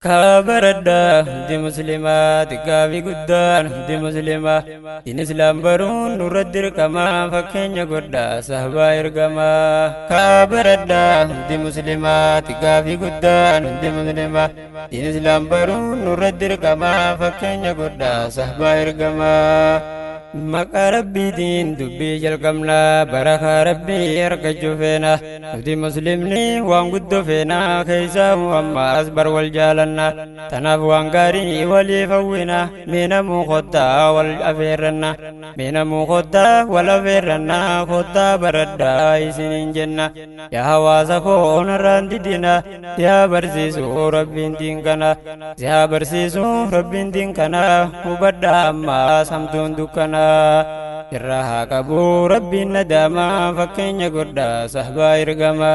كابردا دي مسلمات كافي قدان دي مسلمة دين إسلام برون نردر كما فكين يقردا صحبا إرقما كابردا دي مسلمات كافي قدان دي مسلمة دين إسلام برون نردر كما فكين يقردا صحبا إرقما مقا ربي دين دبي جلقمنا بركة ربي يركجو فينا نبدي مسلمني وان قدو فينا كيسا وما أصبر والجالنا تناف وان قاري ولي فونا مينا مخطا والأفيرنا مينا مخطا والأفيرنا خطا بردا سنين جنة يا هواسكو نراندي دينا يا برسيسو ربي دين كنا يا برسيسو ربي دين كنا وبدا أما سمتون دكنا irraa qabu rabbiin nadama fakkeenya guddaa sahbaa ergama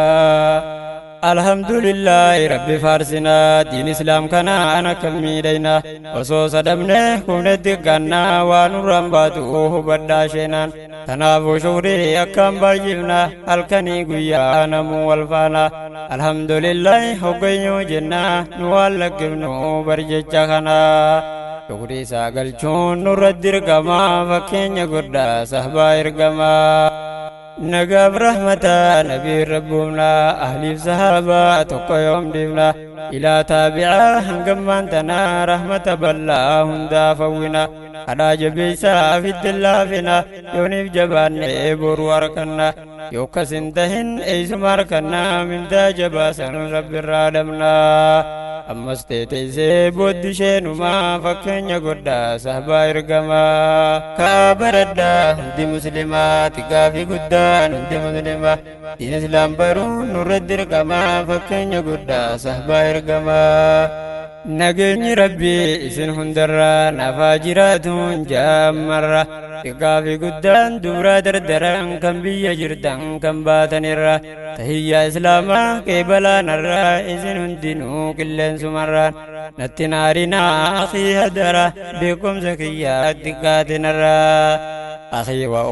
alhamdulillah rabbi faarsina diin islaam kana ana kammiidhayna osoo sadabne humnetti ganna waan nurraan baatu hubadhaa sheenaan kanaafuu shukrii akkaan baay'ifna halkanii guyyaa namuu wal faana alhamdulillah hogganyuu jenna nu waan lakkifnu barjecha kana shukrii isaa galchuun nurratti dirqama fakkeenya guddaa sahbaa ergama nagaaf rahmata nabii rabbuumna ahliif sahaabaa tokko yoom dhiifna ilaa taabi'aa hangammaan tana rahmata bal'aa hundaa fawwina kadhaa jabeessaa fitti laafina yooniif jabaanne boruu harkanna yookas hin tahin eeysuma harkanna mindaa jabaasan rabbirraa dhabna ammas teeteysee booddi isheenuma fakkeenya guddaa sahbaa ergama kaabaradda hundi muslimaati gaafii guddaan hundi muslima diin islaam baruun nurratti dirqama fakkeenya guddaa sahbaa ergama nageenyi rabbii isin hundarra nafaa jiraatuun jaammarra gaafii guddaan duuraa dardaran kan biyya jirtan kan baatanirra tahiyyaa islaamaa qeebalaanarra isin hundinuu qilleensumarraan natti naarinaa akii hadara beekumsa kiyyaatti kaatinarra akii